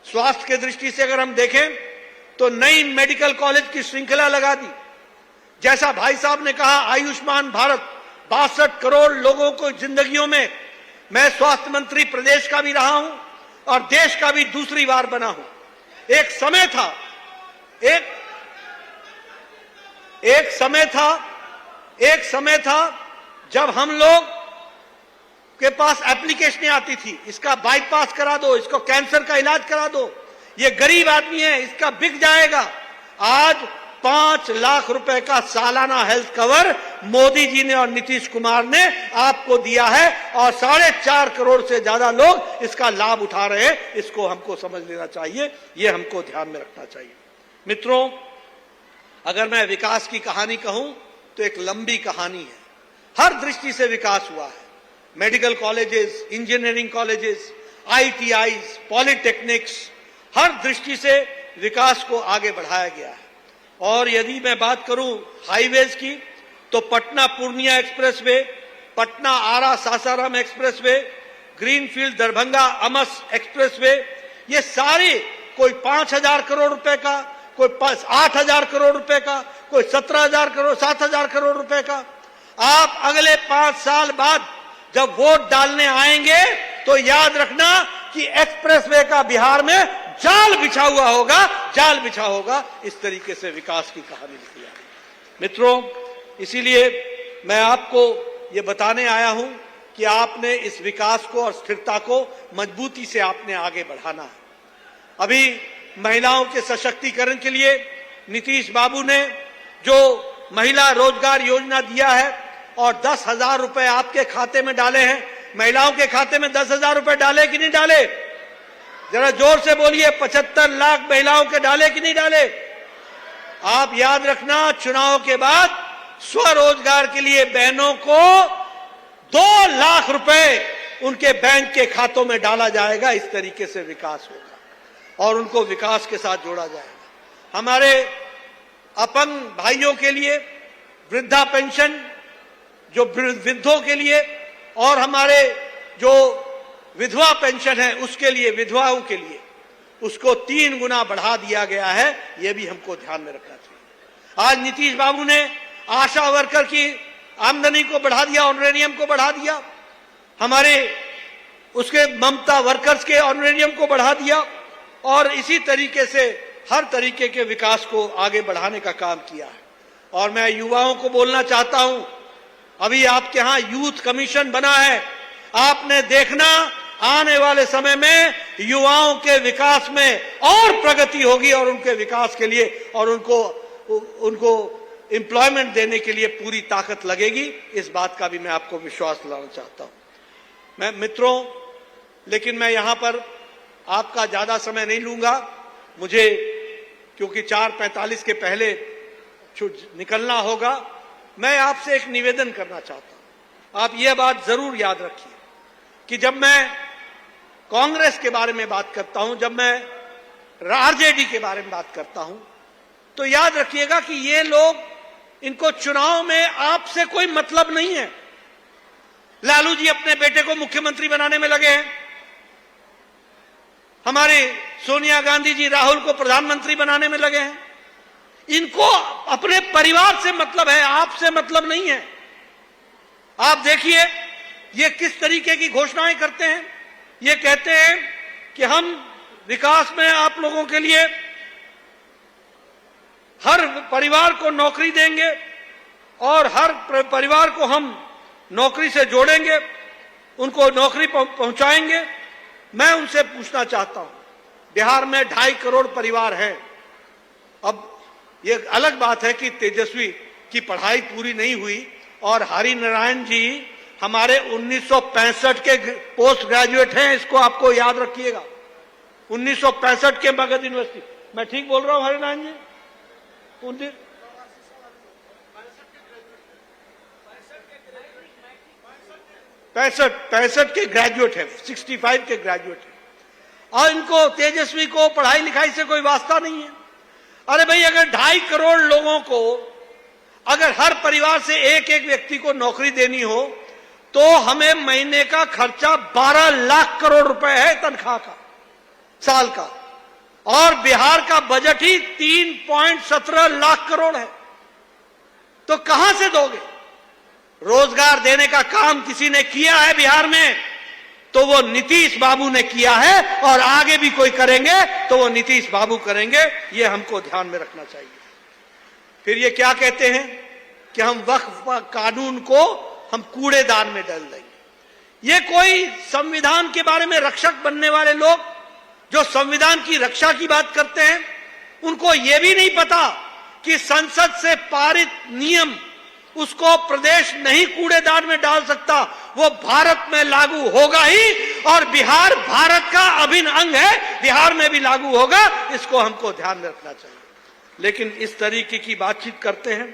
स्वास्थ्य के दृष्टि से अगर हम देखें तो नई मेडिकल कॉलेज की श्रृंखला लगा दी। जैसा भाई साहब ने कहा, आयुष्मान भारत 62 करोड़ लोगों को जिंदगियों में, मैं स्वास्थ्य मंत्री प्रदेश का भी रहा हूं और देश का भी दूसरी बार बना हूं। एक समय था जब हम लोग के पास एप्लीकेशनें आती थी, इसका बाईपास करा दो, इसको कैंसर का इलाज करा दो, ये गरीब आदमी है, इसका बिक जाएगा। आज 5 लाख रुपए का सालाना हेल्थ कवर मोदी जी ने और नीतीश कुमार ने आपको दिया है और 4.5 करोड़ से ज्यादा लोग इसका लाभ उठा रहे हैं। इसको हमको समझ लेना चाहिए, ये हमको ध्यान में रखना चाहिए। मित्रों, अगर मैं विकास की कहानी कहूं तो एक लंबी कहानी है। हर दृष्टि से विकास हुआ है। Medical colleges, engineering colleges, ITIs, polytechnics, हर दृष्टि से विकास को आगे बढ़ाया गया है। और यदि मैं बात करूं हाईवेज की, तो Patna Purnia expressway, Patna Arrah Sasaram expressway, greenfield Darbhanga Amas expressway, ये सारे कोई 5,000 करोड़ रुपए का, कोई 8,000 करोड़ रुपए का, कोई 17,000 करोड़, 7,000 करोड़ रुपए का। आप अगले 5 साल बाद जब वोट डालने आएंगे तो याद रखना कि एक्सप्रेसवे का बिहार में जाल बिछा होगा। इस तरीके से विकास की कहानी लिखी है। मित्रों, इसीलिए मैं आपको ये बताने आया हूं कि आपने इस विकास को और स्थिरता को मजबूती से आपने आगे बढ़ाना है। अभी महिलाओं के सशक्तिकरण के लिए नीतीश बाबू ने जो महिला रोजगार योजना दिया है और 10,000 रुपए आपके खाते में डाले हैं। महिलाओं के खाते में 10,000 रुपए डाले कि नहीं डाले? जरा जोर से बोलिए। 75 लाख महिलाओं के डाले कि नहीं डाले? आप याद रखना, चुनाव के बाद स्वरोजगार के लिए बहनों को 2 लाख रुपए उनके बैंक के खातों में डाला जाएगा। इस तरीके से विकास होगा और उनको विकास के साथ जोड़ा जाएगा। हमारे अपंग भाइयों के लिए वृद्धा पेंशन, जो वृद्धों के लिए, और हमारे जो विधवा पेंशन है उसके लिए, विधवाओं के लिए, उसको 3 गुना बढ़ा दिया गया है। यह भी हमको ध्यान में रखना चाहिए। आज नीतीश बाबू ने आशा वर्कर की आमदनी को बढ़ा दिया, ऑनरेरियम को बढ़ा दिया। हमारे उसके ममता वर्कर्स के ऑनरेरियम को बढ़ा दिया और इसी तरीके से हर तरीके के विकास को आगे बढ़ाने का काम किया है। और मैं युवाओं को बोलना चाहता हूं, अभी आपके यहां यूथ कमीशन बना है। आपने देखना आने वाले समय में युवाओं के विकास में और प्रगति होगी और उनके विकास के लिए और उनको एम्प्लॉयमेंट देने के लिए पूरी ताकत लगेगी। इस बात का भी मैं आपको विश्वास दिलाना चाहता हूं। मैं मित्रों, लेकिन मैं यहां पर आपका ज्यादा समय नहीं लूंगा, मुझे क्योंकि 4:45 के पहले निकलना होगा। मैं आपसे एक निवेदन करना चाहता हूं। आप यह बात जरूर याद रखिए कि जब मैं कांग्रेस के बारे में बात करता हूं, जब मैं आरजेडी के बारे में बात करता हूं, तो याद रखिएगा कि ये लोग, इनको चुनाव में आपसे कोई मतलब नहीं है। लालू जी अपने बेटे को मुख्यमंत्री बनाने में लगे हैं, हमारे सोनिया गांधी जी राहुल को प्रधानमंत्री बनाने में लगे हैं। इनको अपने परिवार से मतलब है, आपसे मतलब नहीं है। आप देखिए ये किस तरीके की घोषणाएं करते हैं। ये कहते हैं कि हम विकास में आप लोगों के लिए हर परिवार को नौकरी देंगे और हर परिवार को हम नौकरी से जोड़ेंगे, उनको नौकरी पहुंचाएंगे। मैं उनसे पूछना चाहता हूं, बिहार में 2.5 करोड़ परिवार हैं। अब ये अलग बात है कि तेजस्वी की पढ़ाई पूरी नहीं हुई और हरि नारायण जी हमारे 1965 के पोस्ट ग्रेजुएट हैं, इसको आपको याद रखिएगा। 1965 के मगध यूनिवर्सिटी, मैं ठीक बोल रहा हूं हरि नारायण जी? 65 के ग्रेजुएट है, 65 के ग्रेजुएट है। और इनको, तेजस्वी को पढ़ाई लिखाई से कोई वास्ता नहीं है। अरे भाई, अगर 2.5 करोड़ लोगों को, अगर हर परिवार से एक एक व्यक्ति को नौकरी देनी हो तो हमें महीने का खर्चा 12 लाख करोड़ रुपए है तनख्वाह का, साल का। और बिहार का बजट ही 3.17 लाख करोड़ है, तो कहां से दोगे? रोजगार देने का काम किसी ने किया है बिहार में तो वो नीतीश बाबू ने किया है, और आगे भी कोई करेंगे तो वो नीतीश बाबू करेंगे। ये हमको ध्यान में रखना चाहिए। फिर ये क्या कहते हैं कि हम वक्फ कानून को हम कूड़ेदान में डाल देंगे। ये कोई संविधान के बारे में रक्षक बनने वाले लोग जो संविधान की रक्षा की बात करते हैं, उनको ये भी नहीं पता कि संसद से पारित नियम उसको प्रदेश नहीं कूड़ेदान में डाल सकता, वो भारत में लागू होगा ही, और बिहार भारत का अभिन्न अंग है, बिहार में भी लागू होगा। इसको हमको ध्यान में रखना चाहिए। लेकिन इस तरीके की बातचीत करते हैं।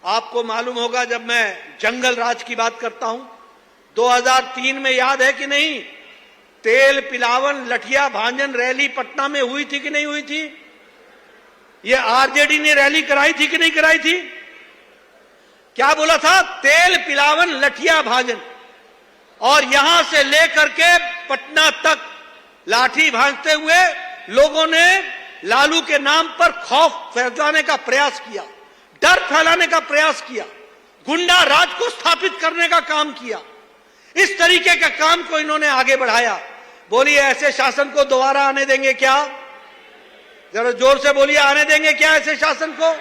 आपको मालूम होगा, जब मैं जंगल राज की बात करता हूं 2003 में, याद है कि नहीं, तेल पिलावन लठिया भांजन रैली पटना में हुई थी कि नहीं हुई थी? ये आरजेडी ने रैली कराई थी कि नहीं कराई थी? क्या बोला था? तेल पिलावन लठिया भांजन, और यहां से लेकर के पटना तक लाठी भांजते हुए लोगों ने लालू के नाम पर खौफ फैलाने का प्रयास किया, डर फैलाने का प्रयास किया, गुंडा राज को स्थापित करने का काम किया। इस तरीके का काम को इन्होंने आगे बढ़ाया। बोलिए, ऐसे शासन को दोबारा आने देंगे क्या? जरा जोर से बोलिए, आने देंगे क्या ऐसे शासन को?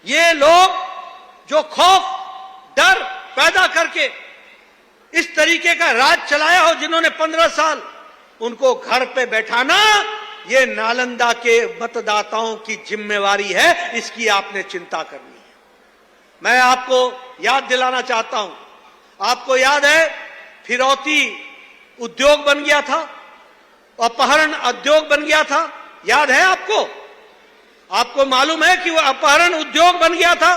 ये लोग जो खौफ डर पैदा करके इस तरीके का राज चलाया हो, जिन्होंने 15 साल, उनको घर पे बैठाना, ये नालंदा के मतदाताओं की जिम्मेवारी है। इसकी आपने चिंता करनी है। मैं आपको याद दिलाना चाहता हूं, आपको याद है फिरौती उद्योग बन गया था, अपहरण उद्योग बन गया था, याद है आपको? आपको मालूम है कि वो अपहरण उद्योग बन गया था?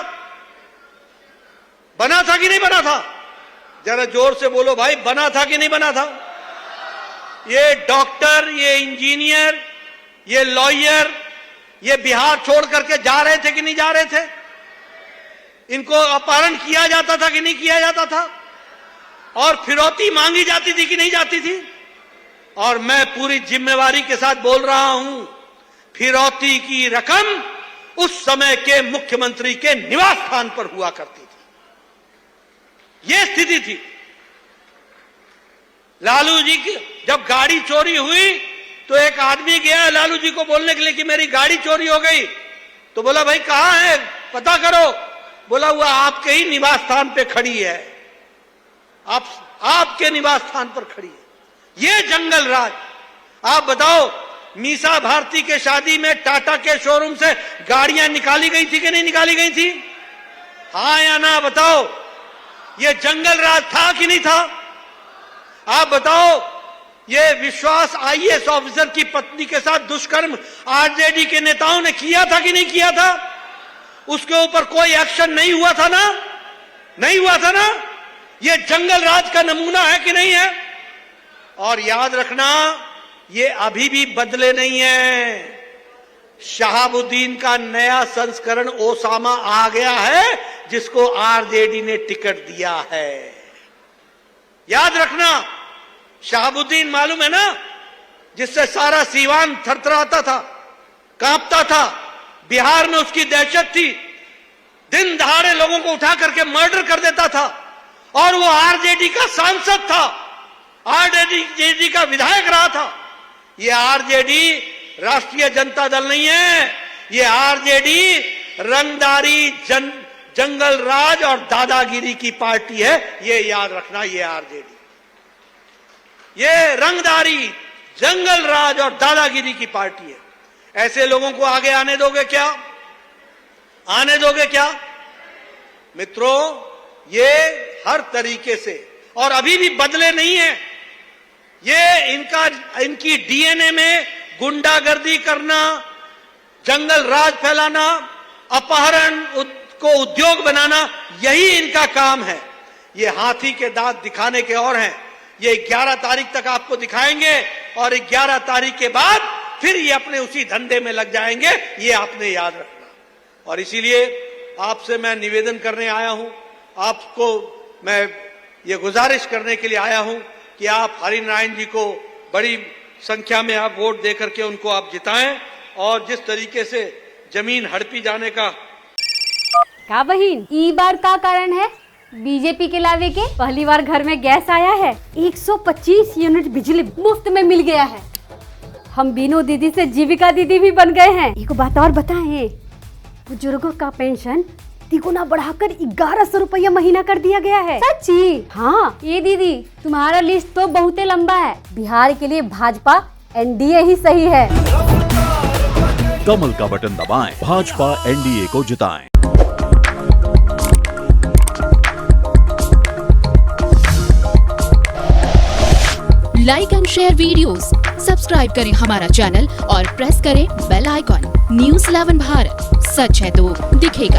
बना था कि नहीं बना था? जरा जोर से बोलो भाई, बना था कि नहीं बना था? ये डॉक्टर, ये इंजीनियर, ये लॉयर, ये बिहार छोड़ करके जा रहे थे कि नहीं जा रहे थे? इनको अपहरण किया जाता था कि नहीं किया जाता था? और फिरौती मांगी जाती थी कि नहीं जाती थी? और मैं पूरी जिम्मेवारी के साथ बोल रहा हूं, फिरौती की रकम उस समय के मुख्यमंत्री के निवास स्थान पर हुआ करती थी। यह स्थिति थी। लालू जी की जब गाड़ी चोरी हुई तो एक आदमी गया लालू जी को बोलने के लिए कि मेरी गाड़ी चोरी हो गई। तो बोला, भाई कहां है, पता करो। बोला, वो आपके ही निवास स्थान पे खड़ी है, आपके निवास स्थान पर खड़ी है। ये जंगल राज। आप बताओ, मीसा भारती के शादी में टाटा के शोरूम से गाड़ियां निकाली गई थी कि नहीं निकाली गई थी? हाँ या ना बताओ? ये जंगल राज था कि नहीं था? आप बताओ, ये विश्वास आईएएस ऑफिसर की पत्नी के साथ दुष्कर्म आरजेडी के नेताओं ने किया था कि नहीं किया था? उसके ऊपर कोई एक्शन नहीं हुआ था ना? नहीं हुआ था ना? ये जंगल राज का नमूना है कि नहीं है? और याद रखना, ये अभी भी बदले नहीं है। शहाबुद्दीन का नया संस्करण ओसामा आ गया है, जिसको आरजेडी ने टिकट दिया है। याद रखना, शहाबुद्दीन मालूम है ना, जिससे सारा सीवान थरथराता था, कांपता था। बिहार में उसकी दहशत थी, दिन दहाड़े लोगों को उठा करके मर्डर कर देता था, और वो आरजेडी का सांसद था, आरजेडी का विधायक रहा था। ये आरजेडी राष्ट्रीय जनता दल नहीं है, ये आरजेडी रंगदारी जंगल राज और दादागिरी की पार्टी है। ये याद रखना, ये आरजेडी, ये रंगदारी जंगल राज और दादागिरी की पार्टी है। ऐसे लोगों को आगे आने दोगे क्या? आने दोगे क्या? मित्रों, ये हर तरीके से, और अभी भी बदले नहीं है। ये इनकी डीएनए में गुंडागर्दी करना, जंगल राज फैलाना, अपहरण को उद्योग बनाना, यही इनका काम है। ये हाथी के दांत दिखाने के और हैं। ये 11 तारीख तक आपको दिखाएंगे, और 11 तारीख के बाद फिर ये अपने उसी धंधे में लग जाएंगे। ये आपने याद रखना। और इसीलिए आपसे मैं निवेदन करने आया हूं, आपको मैं ये गुजारिश करने के लिए आया हूं कि आप हरिनारायण जी को बड़ी संख्या में आप वोट दे करके उनको आप जिताएं। और जिस तरीके से जमीन हड़पी जाने का बहिन ई बार का कारण है बीजेपी के लावे के पहली बार घर में गैस आया है, 125 यूनिट बिजली मुफ्त में मिल गया है। हम बीनू दीदी से जीविका दीदी भी बन गए हैं। एक बात और बताएं, बुजुर्गों का पेंशन तिगुना बढ़ाकर 1100 रुपया महीना कर दिया गया है। सच्ची? हाँ। ये दीदी तुम्हारा लिस्ट तो बहुत लंबा है। बिहार के लिए भाजपा एनडीए ही सही है। कमल का बटन दबाएं, भाजपा एनडीए को जिताएं। Like and share videos, subscribe करें हमारा चैनल और प्रेस करें बेल आइकॉन। News 11 भारत, सच है तो दिखेगा।